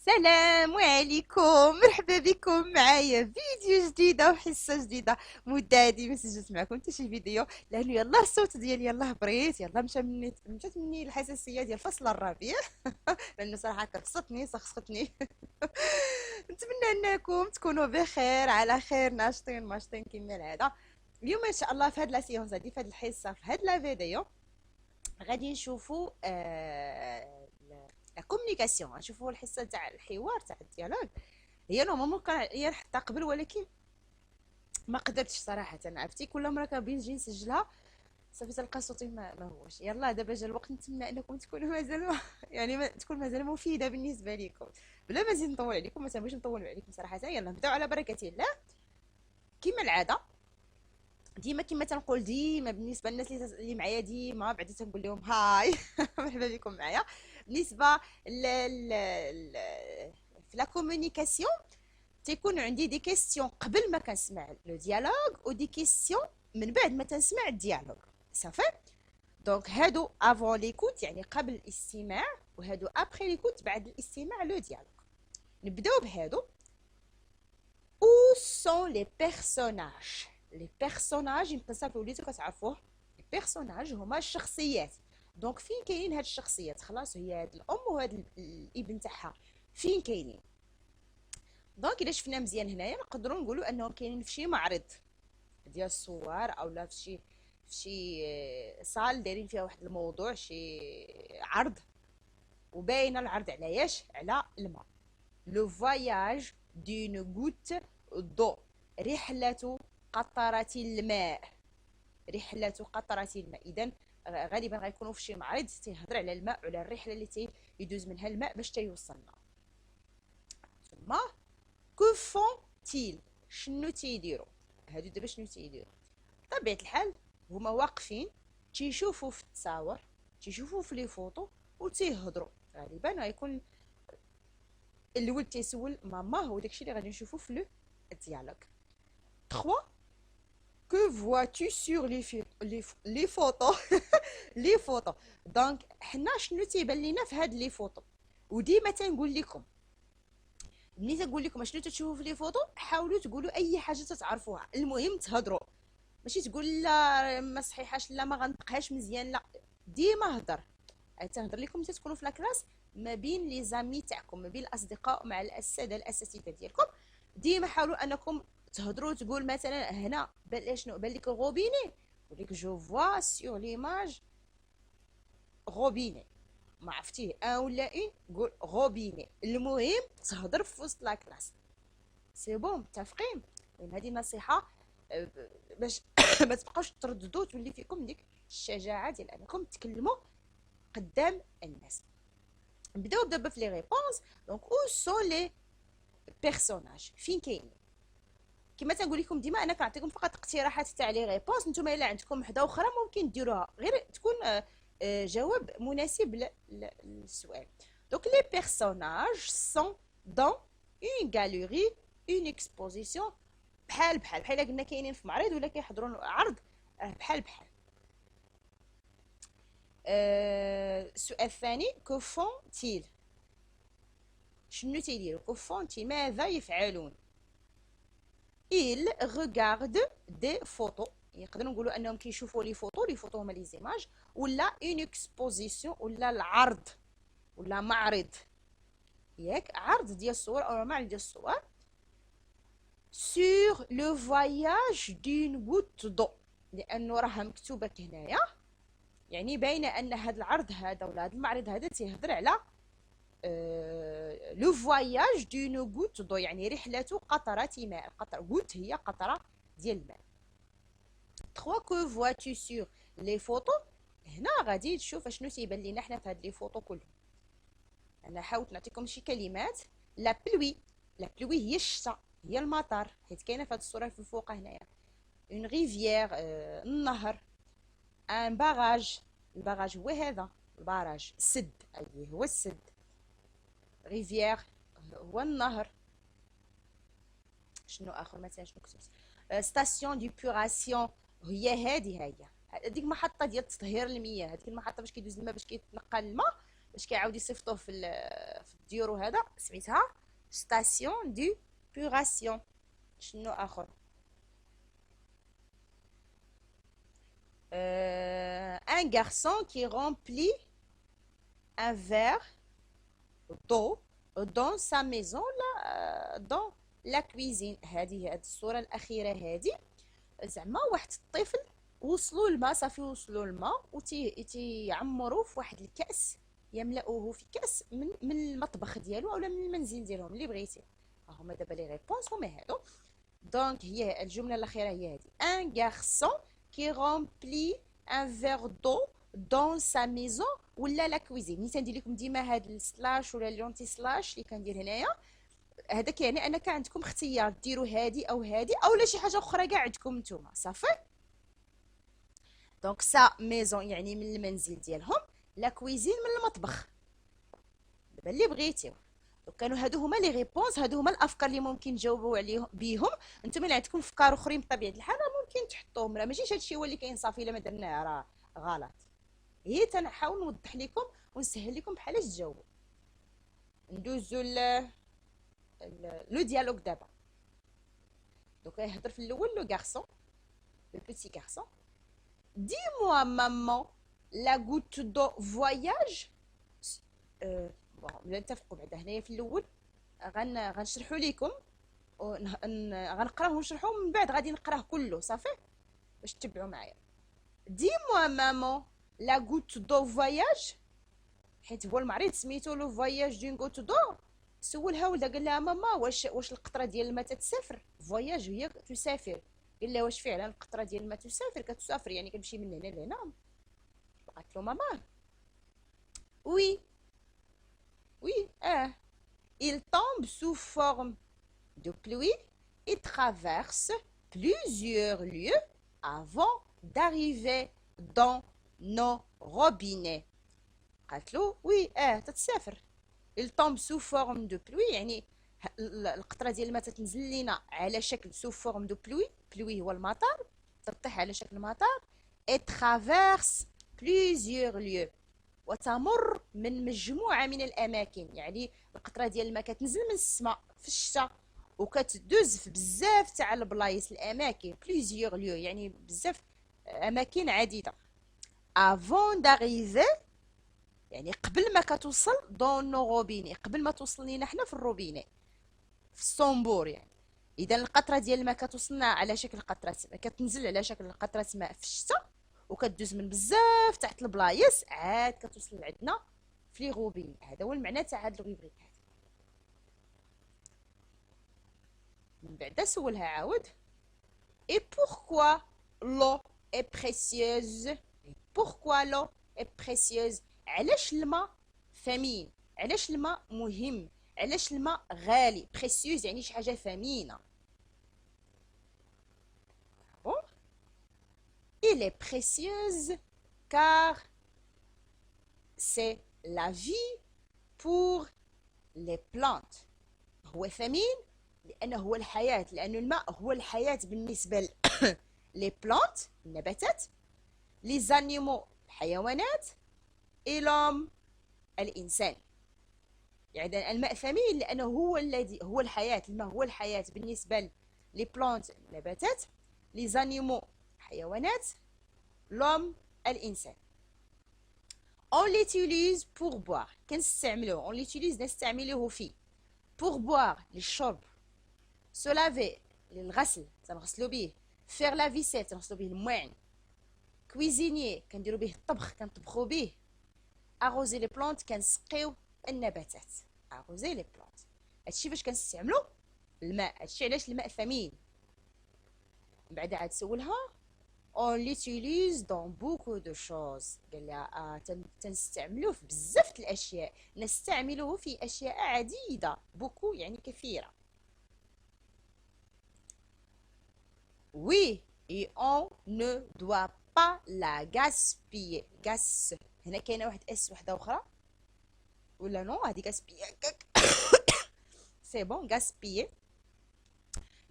السلام عليكم، مرحبا بكم معايا فيديو جديده وحصه جديده. مده هادي ما سجلت معكم حتى شي فيديو لانه يلاه الصوت ديالي يلاه بريت، يلاه مشات مني الحساسيه ديال الفصل الرابع. لانه صراحه كبسطني سخسختني. نتمنى انكم تكونوا بخير، على خير، ناشطين ماشطين كما العاده. اليوم ان شاء الله في هاد لا سيونس هادي، في هاد الحصه، في هاد لا فيديو غادي نشوفوا لا كومونيكاسيون، نشوفوا الحصه تاع الحوار تاع الديالوج. هي نورمالمون كان هي حتى قبل، ولكن ما قدرتش صراحه. عرفتي كل مره كنبغي نجي نسجلها صافي تلقى صوتي ما هوش. يلا دابا جا الوقت، نتمنى انكم تكونوا مازال يعني ما تكون مازال مفيده بالنسبه لكم. بلا ما نزيد نطول عليكم، ما تنبغيش نطول عليكم صراحه. يلا نبداو على بركه الله. كما العاده، ديما كما تنقول، ديما بالنسبه للناس اللي معايا ديما بعدا تنقول لهم هاي. مرحبا بكم معايا. بالنسبه في لا كومونيكاسيون تيكون عندي دي كيستيون قبل ما كنسمع لو ديالوج، ودي كيستيون من بعد ما تنسمع الديالوج. صافي. دونك هادو افون ليكوت يعني قبل الاستماع، وهادو ابخي ليكوت بعد الاستماع لو ديالوج. نبداو بهادو. Où sont les personnages؟ les personnages يمكن صافي وليتو كتعرفوه. les personnages هما الشخصيات. دونك فين كاينين هاد الشخصيات؟ خلاص، هي هاد الام وهاد الابن تاعها فين كاينين؟ دونك الا شفنا مزيان هنايا نقدروا نقولوا انهم كاينين في شي معرض ديال الصور، اولا في شي صال دايرين فيها واحد الموضوع، شي عرض. وباين العرض على ايش؟ على الماء. لو فواياج دون غوت دو، رحلة قطرة الماء. رحلة قطرة الماء. إذا غالبا غيكونوا في شي معرض تيهضر على الماء وعلى الرحلة اللي تيدوز منها الماء باش تيوصلنا. ثم كو فون تيل، شنو تيديروا هادو دابا؟ شنو تيديروا؟ بطبيعة الحال هما واقفين تيشوفوا في التصاور، تيشوفوا في لي فوطو وتيهضروا. غالبا غيكون الاول تيسول ماما، هو داكشي اللي غادي نشوفو في لو ديالوج. 3 que vois-tu sur les photos؟ لي فوطو. دونك حنا شنو تيبان لينا في هاد لي فوطو؟ وديما تنقول لكم ملي تنقول لكم شنو تشوفوا في لي فوطو، حاولوا تقولوا اي حاجه تتعرفوها، المهم تهضروا. ماشي تقول لا ما صحيحاش، لا ما غنطقهاش مزيان، لا، ديما هضر. تنهضر لكم ملي تكونوا في لاكلاس ما بين لي زامي تاعكم، ما بين الاصدقاء مع الاساتذه ديالكم. ديما حاولوا انكم تهضروا. تقول مثلا هنا بان شنو بان لك غوبيني، وليك جو فوا سور ليماج غوبيني. ما عرفتيه ان ولا اون، قول غوبيني. المهم تهضر في وسط لاكلاس. سي بون، متفقين؟ هذه نصيحه باش ما تبقاوش ترددوا، تولي فيكم ديك الشجاعه ديال انكم تكلموا قدام الناس. نبداو دابا في لي ريبونس. دونك او سون لي بيرسوناج، فين كاينين؟ كما تنقول لكم ديما انا كنعطيكم فقط اقتراحات تاع لي ريبونس. نتوما الا عندكم وحده اخرى ممكن ديروها، غير تكون جواب مناسب للسؤال. دونك لي بيرسوناج سون دون اون غاليري، اون اكسبوزيسيون. بحال قلنا كاينين في معرض ولا كيحضروا عرض، بحال. السؤال الثاني كو فون تيل، شنو تيديروا؟ كو فون تيل، ماذا يفعلون؟ il regarde des photos. يقدروا نقولوا انهم كيشوفوا لي فوطو. لي فوطو هما لي زيماج، ولا اون اكسبوزيسيون، ولا العرض، ولا معرض. ياك عرض ديال الصور او معرض ديال الصور. sur le voyage d'une goutte d'eau، لانه راه مكتوبه هنايا، يعني باينه ان هذا العرض هذا ولا هذا المعرض هذا تيهضر على لو فواياج دون غوت دو، يعني رحله قطره ماء. القطره غوت هي قطره ديال الماء. 3 كو فواتو سور لي فوطو. هنا غادي تشوف شنو تيبان لينا حنا في هاد لي فوطو كلهم. انا حاولت نعطيكم شي كلمات. لا بلوي، لا بلوي هي الشتا، هي المطر، حيت كاينه في هاد الصوره في الفوق هنايا. اون ريفيير، النهر. ان باراج، الباراج هو هذا الباراج، السد، اي هو السد. ريفيير هو النهر. شنو اخر مثلا؟ شنو كتبت؟ ستاسيون ديبوراسيون، هي هذه. هي هذيك المحطه ديال تطهير المياه، هذيك المحطه باش كيدوز الماء، باش كيتنقى الماء. باش كيعاود يصيفطوه في الديور وهذا، سميتها ستاسيون دو بوراسيون. شنو اخر؟ un garçon qui remplit un verre d'eau dans sa maison là dans la cuisine. هذه الصورة الأخيرة هذه زعما واحد الطفل وصلوا الماء، صافي وصلوا الماء وتيعمروا في واحد الكأس، يملؤوه في كأس من المطبخ ديالو اولا من المنزل ديالهم اللي بغيتي. هما دابا لي ريبونس هما هادو. دونك هي الجملة الأخيرة هي هذه: un garçon qui remplit un verre d'eau dans sa maison ولا لا كويزين. ملي تندير لكم ديما هاد السلاش ولا لونتي سلاش اللي كندير هنايا، هذا كيعني ان كان عندكم اختيار ديروا هادي او هادي او لا شي حاجه اخرى كاع عندكم نتوما صافي. دونك سا ميزون يعني من المنزل ديالهم، لا كويزين من المطبخ، دابا اللي بغيتيو. كانوا هادو هما لي ريبونس، هادو هما الافكار اللي ممكن تجاوبوا عليهم بيهم. نتوما اللي عندكم افكار اخرين بطبيعه الحال ممكن تحطوهم، راه ماشي هادشي هو اللي كاين صافي الا ما درناه راه غلط. هي تنحاول نوضح لكم ونسهل لكم بحال اش تجاوبوا. ندوزو لو ديالوغ دابا. دوك يهضر في الاول لو غارسون، لو بيتي غارسون: dis-moi maman, la goutte d'eau voyage. بون نتفقوا بعدا هنايا في الاول غنشرحوا لكم غنقراه ونشرحوه، من بعد غادي نقراه كله صافي باش تتبعوا معايا. dis-moi maman, la goutte d'eau voyage. حيت هو المعرض سميتو لو فواياج دون غوت دو، سولها ولدها قال لها ماما واش القطره ديال الماء تتسافر؟ فواياج هي تسافر. قال لها واش فعلا القطره ديال الماء تسافر؟ كتسافر يعني كتمشي من هنا لهنا. قالت له ماما وي وي il tombe sous forme de pluie et traverse plusieurs lieux avant d'arriver dans nos robinets. قالت له وي تتسافر. il tombe sous forme de pluie يعني القطره ديال الماء تتنزل لينا على شكل sous forme de pluie. pluie هو المطر، تطيح على شكل مطر. et traverse plusieurs lieux وتمر من مجموعه من الاماكن. يعني القطره ديال الماء كتنزل من السماء في الشتاء وكتدوز في بزاف تاع البلايص الاماكن. plusieurs lieux يعني بزاف اماكن عديده. avant d'arriver يعني قبل ما كتوصل دون نو روبيني، قبل ما توصل لينا حنا في الروبيني في الصنبور. يعني اذا القطره ديال الماء كتوصلنا على شكل قطره ماء، كتنزل على شكل قطره ماء في الشتاء وكتدوز من بزاف تحت البلايص عاد كتوصل لعندنا في لي روبين. هذا هو المعنى تاع هاد الروبريك هذه. من بعد سولها عاود: et pourquoi l'eau est précieuse. pourquoi l'eau est précieuse. علاش الماء ثمين؟ علاش الماء مهم؟ علاش الماء غالي؟ بريسيوز يعني شي حاجه ثمينه. bon il est précieuse car c'est la vie pour les plantes. هو ثمين لانه هو الحياه، لأن الماء هو الحياه بالنسبه لي بلانت النباتات، لي زانيمو الحيوانات، et l'homme الإنسان. يعني الماء ثمين لأنه هو الحياة. الماء هو الحياة بالنسبة لي بلانت النباتات، لي زانيمو حيوانات، l'homme الإنسان. on l'utilise pour boire. كنستعملوه on l'utilise نستعملوه فيه pour boire للشرب، se laver للغسل تنغسلو به، faire la vaisselle تنغسلو به المواعن، cuisinier كنديرو به الطبخ كنطبخو به، arroser les plantes كنسقيو النباتات. arroser les plantes هادشي باش كنستعملو الماء. هادشي علاش الماء ثمين. من بعد عاد سولها on l'utilise dans beaucoup de choses. قال لها تنستعملوه في بزاف الاشياء، نستعملوه في اشياء عديده. beaucoup يعني كثيره. oui et on ne doit pas la gaspiller. gas هنا كاينه واحد اس وحده اخرى ولا نو؟ هذه غاسبيي سي بون غاسبيي.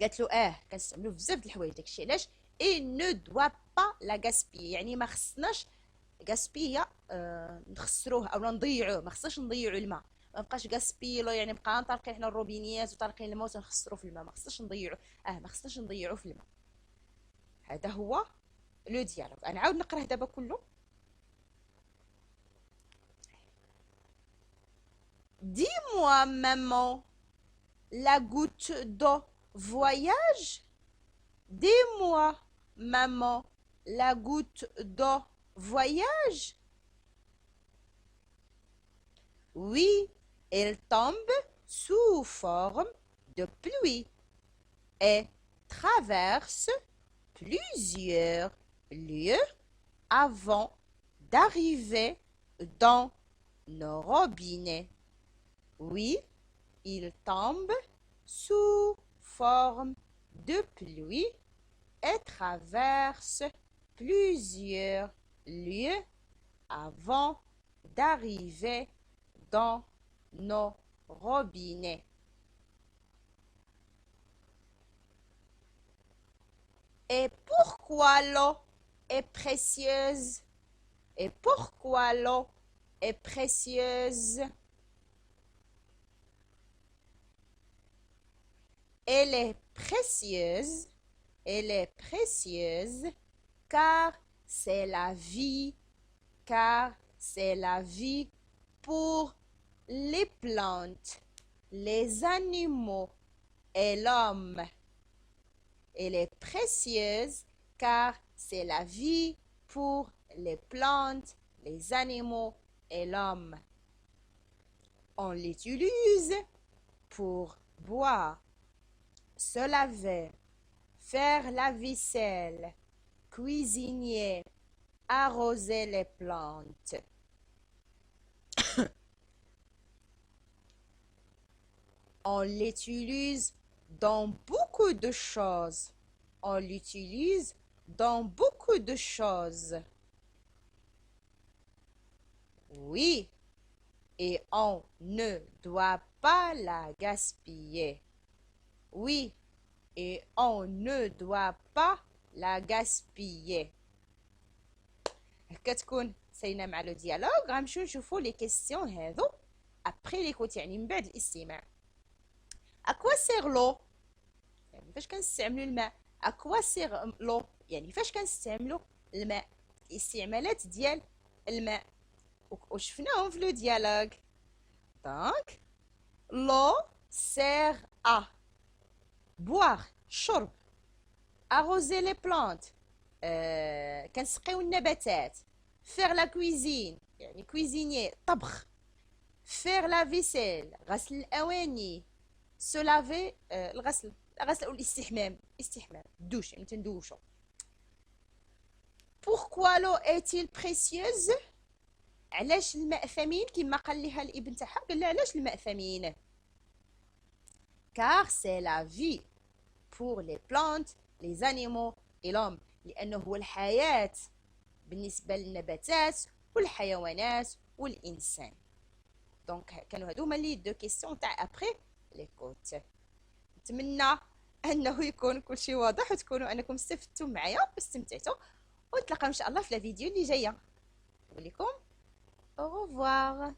قالت له كنستعملوه بزاف د الحوايج. داكشي علاش اي نو دوا با لا غاسبيي يعني ما خصناش غاسبيا نخسروه او نضيعوه، ما خصناش نضيعوا الماء، ما نبقاش غاسبيلو يعني نبقى طالقين حنا الروبينيات وطالقين الماء ونخسروا في الماء، ما خصناش نضيعوا، ما خصناش نضيعوا في الماء. هذا هو لو ديالوغ. انا عاود نقراه دابا كله. Dis-moi, maman, la goutte d'eau voyage? Dis-moi, maman, la goutte d'eau voyage? Oui, elle tombe sous forme de pluie et traverse plusieurs lieux avant d'arriver dans nos robinets. Oui, il tombe sous forme de pluie et traverse plusieurs lieux avant d'arriver dans nos robinets. Et pourquoi l'eau est précieuse? Et pourquoi l'eau est précieuse? Elle est précieuse car c'est la vie, pour les plantes, les animaux et l'homme. Elle est précieuse car c'est la vie pour les plantes, les animaux et l'homme. On l'utilise pour boire, se laver, faire la vaisselle, cuisiner, arroser les plantes. On l'utilise dans beaucoup de choses. On l'utilise dans beaucoup de choses. Oui, et on ne doit pas la gaspiller. Oui, et on ne doit pas la gaspiller. هكا تكون سينا مع لو ديالوغ. غنمشيو نشوفو لي كيسيون هادو ابري ليكوت، يعني من بعد الاستماع. اكوا سيغ لو، يعني فاش كنستعملوا الماء. اكوا سيغ لو يعني فاش كنستعملوا الماء، الاستعمالات ديال الماء وشفناهم في لو ديالوغ. دونك لو سيغ ا boire شرب، arroser les plantes كنسقيو النباتات، faire la cuisine يعني كويزيني طبخ، faire la vaisselle غسل الأواني، se laver الغسل أو الاستحمام، دوش يعني تندوشو. Pourquoi l'eau est-il précieuse؟ علاش الماء ثمين؟ كما قال لها الابن تاعها، قال لها علاش الماء ثمين؟ car c'est la vie pour les plantes, les animaux et l'homme، لأنه هو الحياة بالنسبة للنباتات والحيوانات والإنسان. دونك كانوا هادو هما لي دو كيسيون تاع ابري ليكوت. نتمنى انه يكون كلشي واضح وتكونوا انكم استفدتوا معايا واستمتعتوا، ونتلاقاو ان شاء الله في الفيديو اللي جايه. نقول لكم au revoir.